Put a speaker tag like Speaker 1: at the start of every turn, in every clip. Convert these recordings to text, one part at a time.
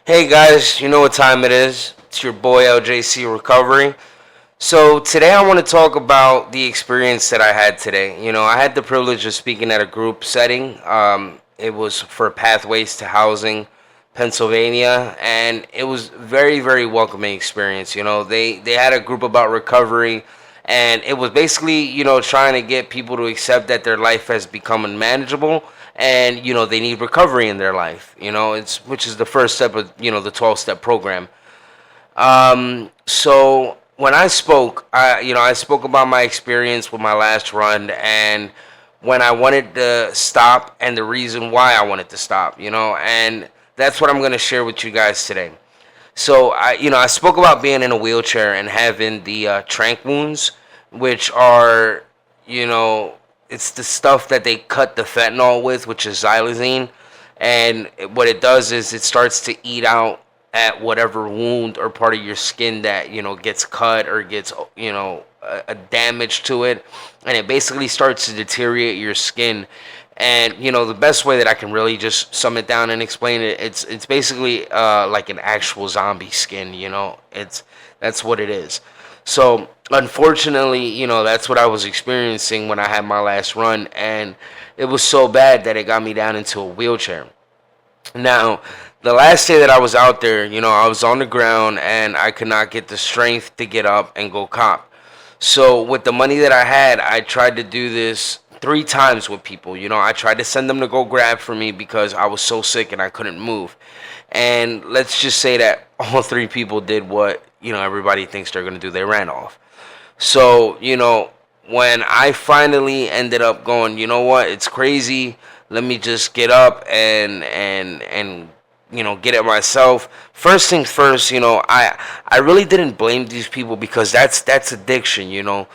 Speaker 1: Hey guys, you know what time it is. It's your boy LjcRecovery. So today I want to talk about the experience that I had today. I had the privilege of speaking at a group setting. It was for Pathways to Housing, Pennsylvania, and it was very, very welcoming experience. They had a group about recovery, and it was basically, trying to get people to accept that their life has become unmanageable and they need recovery in their life. It's which is the first step of the 12-step program. So when I spoke, I spoke about my experience with my last run and when I wanted to stop and the reason why I wanted to stop. And that's what I'm going to share with you guys today. So I spoke about being in a wheelchair and having the trank wounds, which are, it's the stuff that they cut the fentanyl with, which is xylazine. And what it does is it starts to eat out at whatever wound or part of your skin that, gets cut or gets, a damage to it. And it basically starts to deteriorate your skin. And, the best way that I can really just sum it down and explain it, it's basically like an actual zombie skin, that's what it is. So, unfortunately, that's what I was experiencing when I had my last run, and it was so bad that it got me down into a wheelchair. Now, the last day that I was out there, I was on the ground, and I could not get the strength to get up and go cop. So, with the money that I had, I tried to do this 3 times with people. I tried to send them to go grab for me because I was so sick and I couldn't move. And let's just say that all 3 people did what, everybody thinks they're going to do. They ran off. So, when I finally ended up going, you know what, it's crazy. Let me just get up and get it myself. First things first, I really didn't blame these people because that's addiction, And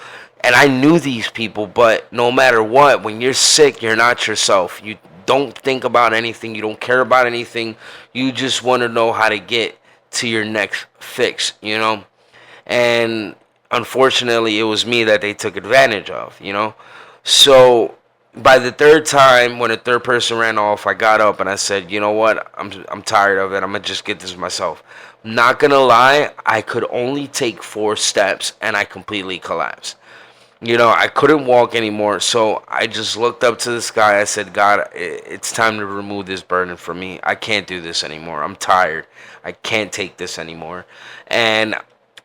Speaker 1: I knew these people, but no matter what, when you're sick, you're not yourself. You don't think about anything. You don't care about anything. You just want to know how to get to your next fix, And unfortunately, it was me that they took advantage of, So by the 3rd time, when a 3rd person ran off, I got up and I said, you know what? I'm tired of it. I'm going to just get this myself. Not going to lie, I could only take 4 steps and I completely collapsed. I couldn't walk anymore, so I just looked up to the sky. I said, God, it's time to remove this burden from me. I can't do this anymore. I'm tired. I can't take this anymore. And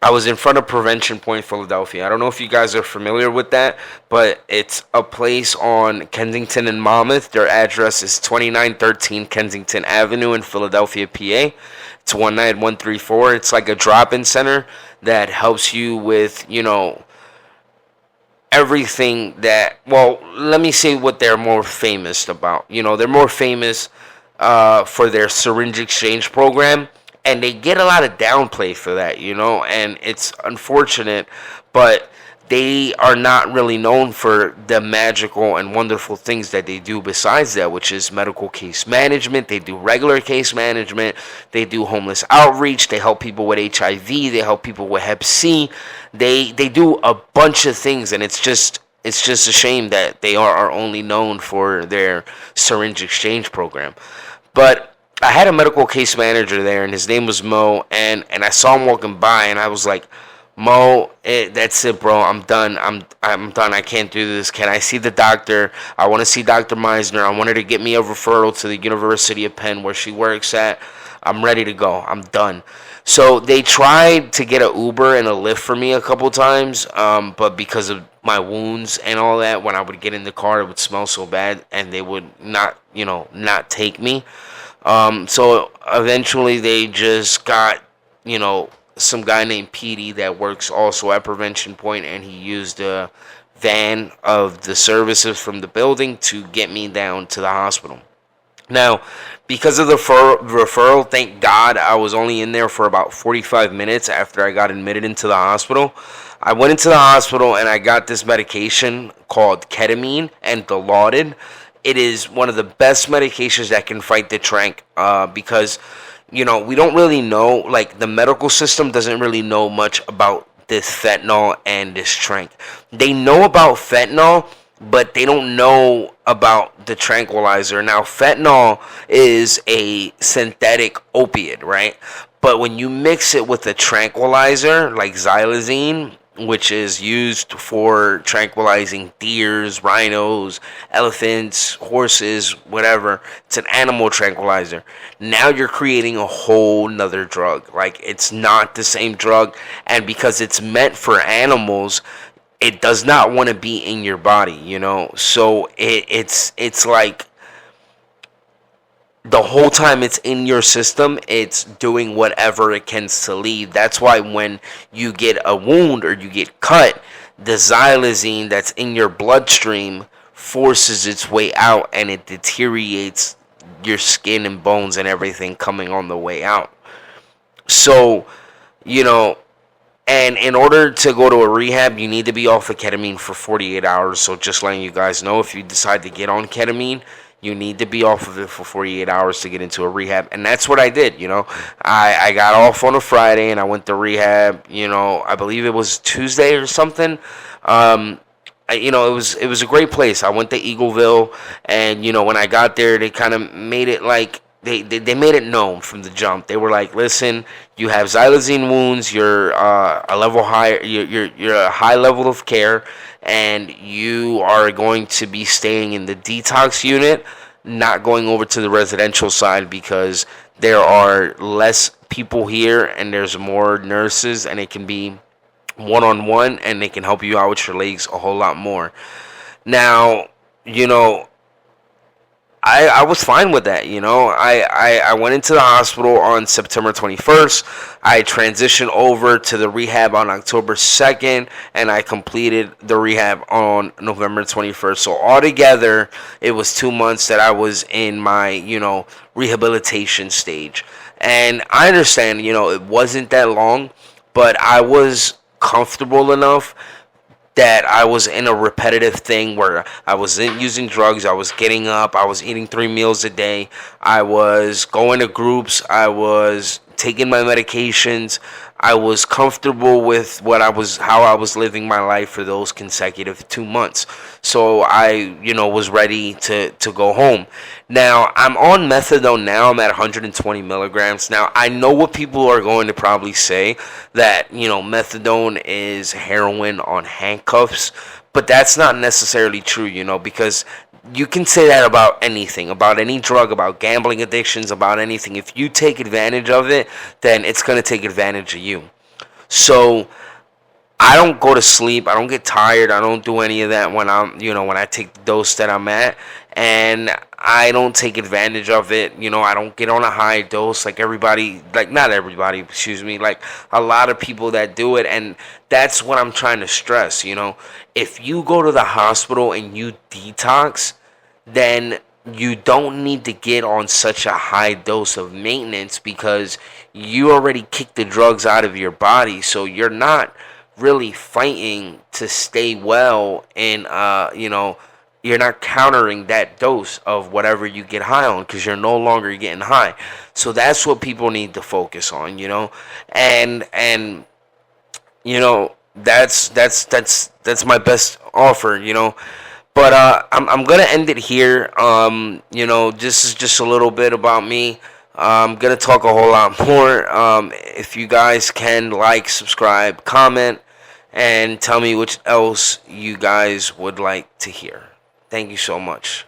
Speaker 1: I was in front of Prevention Point, Philadelphia. I don't know if you guys are familiar with that, but it's a place on Kensington and Monmouth. Their address is 2913 Kensington Avenue in Philadelphia, PA. It's 19134. It's like a drop-in center that helps you with, everything that, well, let me say what they're more famous about. They're more famous for their syringe exchange program, and they get a lot of downplay for that, and it's unfortunate, but they are not really known for the magical and wonderful things that they do besides that, which is medical case management. They do regular case management. They do homeless outreach. They help people with HIV. They help people with Hep C. They do a bunch of things, and it's just a shame that they are only known for their syringe exchange program. But I had a medical case manager there, and his name was Mo, and I saw him walking by, and I was like, Mo, that's it, bro. I'm done. I'm done. I can't do this. Can I see the doctor? I want to see Dr. Meisner. I want her to get me a referral to the University of Penn where she works at. I'm ready to go. I'm done. So they tried to get an Uber and a Lyft for me a couple times, but because of my wounds and all that, when I would get in the car, it would smell so bad, and they would not take me. So eventually they just got, some guy named Petey that works also at Prevention Point, and he used a van of the services from the building to get me down to the hospital. Now, because of the referral, thank God I was only in there for about 45 minutes after I got admitted into the hospital. I went into the hospital and I got this medication called ketamine and Dilaudid. It is one of the best medications that can fight the trank because we don't really know, like the medical system doesn't really know much about this fentanyl and this trank. They know about fentanyl, but they don't know about the tranquilizer. Now, fentanyl is a synthetic opiate, right? But when you mix it with a tranquilizer like xylazine, which is used for tranquilizing deers, rhinos, elephants, horses, whatever. It's an animal tranquilizer. Now you're creating a whole nother drug. Like, it's not the same drug, and because it's meant for animals, it does not want to be in your body, you know. So it's like the whole time it's in your system, it's doing whatever it can to leave. That's why when you get a wound or you get cut, the xylazine that's in your bloodstream forces its way out, and it deteriorates your skin and bones and everything coming on the way out. So, you know, and in order to go to a rehab, you need to be off of ketamine for 48 hours. So just letting you guys know, if you decide to get on ketamine, you need to be off of it for 48 hours to get into a rehab. And that's what I did, you know. I got off on a Friday and I went to rehab, you know, I believe it was Tuesday or something. You know, it was a great place. I went to Eagleville, and, you know, when I got there, they kind of made it like, they made it known from the jump. They were like, listen, you have xylazine wounds, you're a level high, you're a high level of care, and you are going to be staying in the detox unit, not going over to the residential side, because there are less people here and there's more nurses, and it can be one-on-one, and they can help you out with your legs a whole lot more. Now, you know, I was fine with that, you know. I went into the hospital on September 21st. I transitioned over to the rehab on October 2nd, and I completed the rehab on November 21st. So altogether, it was 2 months that I was in my, you know, rehabilitation stage. And I understand, you know, it wasn't that long, but I was comfortable enough that I was in a repetitive thing where I wasn't using drugs. I was getting up. I was eating 3 meals a day. I was going to groups. I was taking my medications. I was comfortable with how I was living my life for those consecutive 2 months. So I, you know, was ready to go home. Now, I'm on methadone now. I'm at 120 milligrams. Now, I know what people are going to probably say, that, you know, methadone is heroin on handcuffs, but that's not necessarily true, you know, because you can say that about anything, about any drug, about gambling addictions, about anything. If you take advantage of it, then it's going to take advantage of you. So I don't go to sleep. I don't get tired. I don't do any of that when when I take the dose that I'm at. And I don't take advantage of it. You know, I don't get on a high dose like everybody, like not everybody, excuse me, like a lot of people that do it. And that's what I'm trying to stress, you know. If you go to the hospital and you detox, then you don't need to get on such a high dose of maintenance, because you already kicked the drugs out of your body. So you're not really fighting to stay well, and you're not countering that dose of whatever you get high on, because you're no longer getting high. So that's what people need to focus on, you know. And you know, that's my best offer, you know. But I'm gonna end it here. You know, this is just a little bit about me. I'm gonna talk a whole lot more. If you guys can like, subscribe, comment, and tell me which else you guys would like to hear. Thank you so much.